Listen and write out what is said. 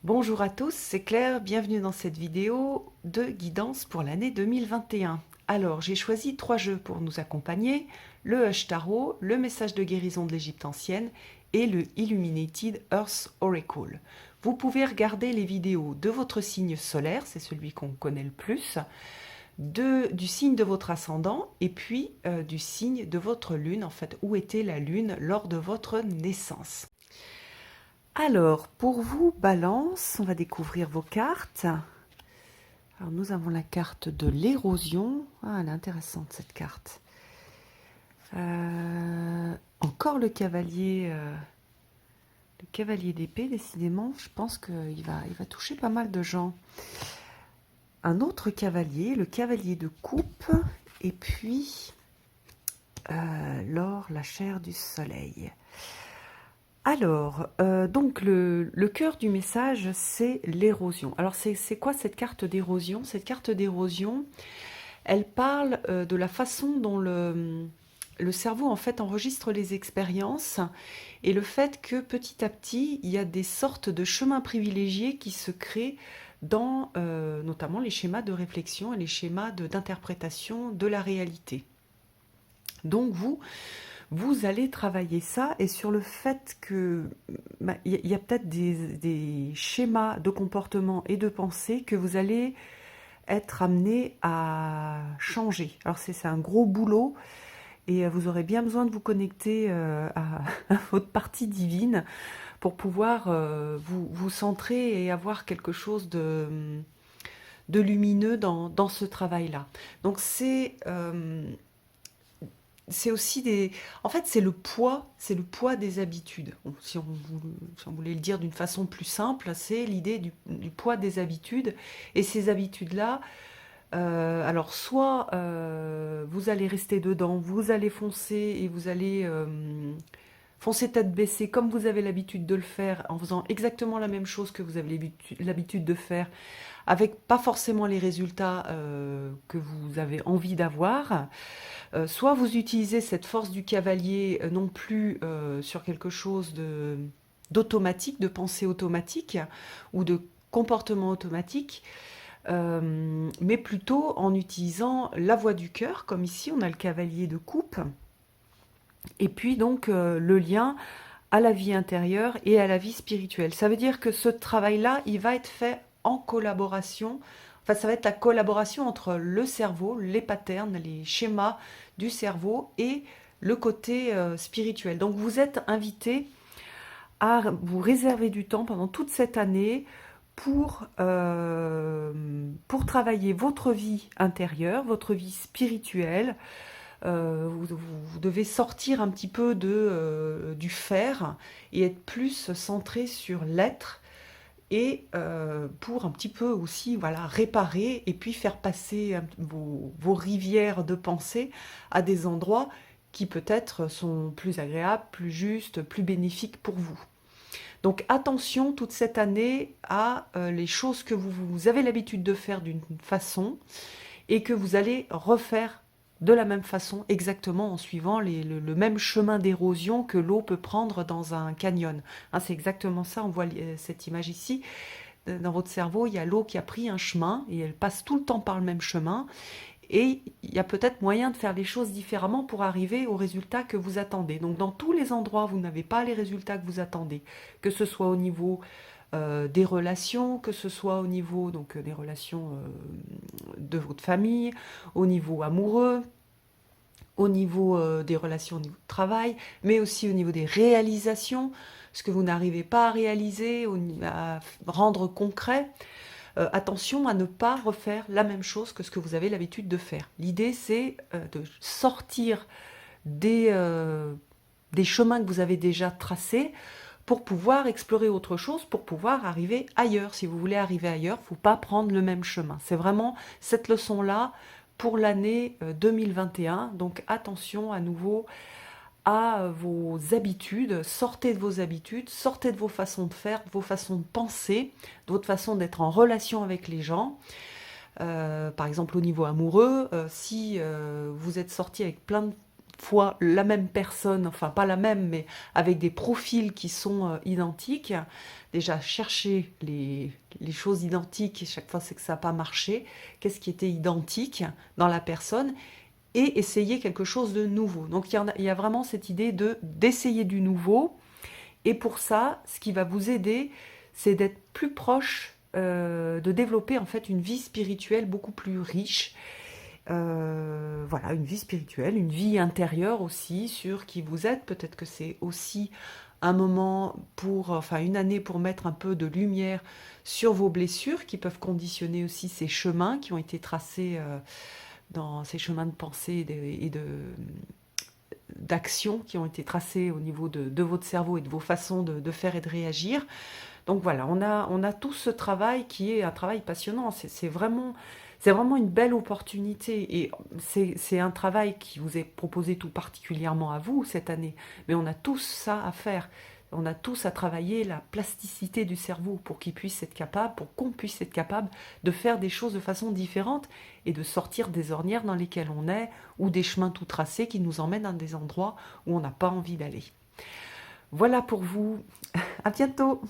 Bonjour à tous, c'est Claire, bienvenue dans cette vidéo de guidance pour l'année 2021. Alors, j'ai choisi 3 jeux pour nous accompagner, le Hush Tarot, le Message de guérison de l'Égypte ancienne et le Illuminated Earth Oracle. Vous pouvez regarder les vidéos de votre signe solaire, c'est celui qu'on connaît le plus, du signe de votre ascendant et puis du signe de votre lune, en fait, où était la lune lors de votre naissance. Alors, pour vous, Balance, on va découvrir vos cartes. Alors, nous avons la carte de l'érosion. Ah, elle est intéressante, cette carte. Encore le cavalier d'épée, décidément. Je pense qu'il va toucher pas mal de gens. Un autre cavalier, le cavalier de coupe. Et puis, l'or, la chair du soleil. Alors, donc le cœur du message, c'est l'érosion. Alors, c'est quoi cette carte d'érosion? Cette carte d'érosion, elle parle de la façon dont le cerveau, en fait, enregistre les expériences et le fait que, petit à petit, il y a des sortes de chemins privilégiés qui se créent dans notamment les schémas de réflexion et les schémas d'interprétation de la réalité. Donc, vous allez travailler ça et sur le fait que y a peut-être des schémas de comportement et de pensée que vous allez être amené à changer. Alors c'est un gros boulot et vous aurez bien besoin de vous connecter à votre partie divine pour pouvoir vous centrer et avoir quelque chose de lumineux dans ce travail-là. Donc c'est aussi des... En fait, c'est le poids des habitudes. Bon, si on voulait le dire d'une façon plus simple, c'est l'idée du poids des habitudes. Et ces habitudes-là, alors soit vous allez rester dedans, vous allez foncer et vous allez foncer tête baissée comme vous avez l'habitude de le faire en faisant exactement la même chose que vous avez l'habitude de faire avec pas forcément les résultats que vous avez envie d'avoir. Soit vous utilisez cette force du cavalier non plus sur quelque chose d'automatique, de pensée automatique ou de comportement automatique, mais plutôt en utilisant la voix du cœur, comme ici on a le cavalier de coupe, et puis donc le lien à la vie intérieure et à la vie spirituelle. Ça veut dire que ce travail-là, il va être fait en collaboration. Enfin, ça va être la collaboration entre le cerveau, les patterns, les schémas du cerveau et le côté spirituel. Donc vous êtes invité à vous réserver du temps pendant toute cette année pour travailler votre vie intérieure, votre vie spirituelle. Vous devez sortir un petit peu du faire et être plus centré sur l'être et pour un petit peu aussi voilà, réparer et puis faire passer vos rivières de pensée à des endroits qui peut-être sont plus agréables, plus justes, plus bénéfiques pour vous. Donc attention toute cette année à les choses que vous avez l'habitude de faire d'une façon et que vous allez refaire de la même façon, exactement en suivant le même chemin d'érosion que l'eau peut prendre dans un canyon. Hein, c'est exactement ça, on voit cette image ici. Dans votre cerveau, il y a l'eau qui a pris un chemin et elle passe tout le temps par le même chemin. Et il y a peut-être moyen de faire les choses différemment pour arriver au résultat que vous attendez. Donc dans tous les endroits où vous n'avez pas les résultats que vous attendez, que ce soit au niveau des relations, que ce soit au niveau donc, des relations de votre famille, au niveau amoureux, au niveau des relations au niveau de travail, mais aussi au niveau des réalisations, ce que vous n'arrivez pas à réaliser, à rendre concret. Attention à ne pas refaire la même chose que ce que vous avez l'habitude de faire. L'idée, c'est de sortir des chemins que vous avez déjà tracés pour pouvoir explorer autre chose, pour pouvoir arriver ailleurs. Si vous voulez arriver ailleurs, il ne faut pas prendre le même chemin. C'est vraiment cette leçon-là pour l'année 2021. Donc attention à nouveau à vos habitudes, sortez de vos habitudes, sortez de vos façons de faire, de vos façons de penser, de votre façon d'être en relation avec les gens. Par exemple au niveau amoureux, si vous êtes sorti avec plein de fois la même personne, enfin pas la même, mais avec des profils qui sont identiques. Déjà, chercher les choses identiques, et chaque fois c'est que ça n'a pas marché. Qu'est-ce qui était identique dans la personne? Et essayer quelque chose de nouveau. Donc il y a vraiment cette idée d'essayer du nouveau. Et pour ça, ce qui va vous aider, c'est d'être plus proche, de développer en fait une vie spirituelle beaucoup plus riche. Voilà, une vie spirituelle, une vie intérieure aussi sur qui vous êtes. Peut-être que c'est aussi un moment enfin une année pour mettre un peu de lumière sur vos blessures qui peuvent conditionner aussi ces chemins qui ont été tracés dans ces chemins de pensée d'action qui ont été tracés au niveau de votre cerveau et de vos façons de faire et de réagir. Donc voilà, on a tout ce travail qui est un travail passionnant. C'est vraiment une belle opportunité. Et c'est un travail qui vous est proposé tout particulièrement à vous cette année. Mais on a tous ça à faire. On a tous à travailler la plasticité du cerveau pour qu'il puisse être capable, pour qu'on puisse être capable de faire des choses de façon différente et de sortir des ornières dans lesquelles on est ou des chemins tout tracés qui nous emmènent à des endroits où on n'a pas envie d'aller. Voilà pour vous. À bientôt.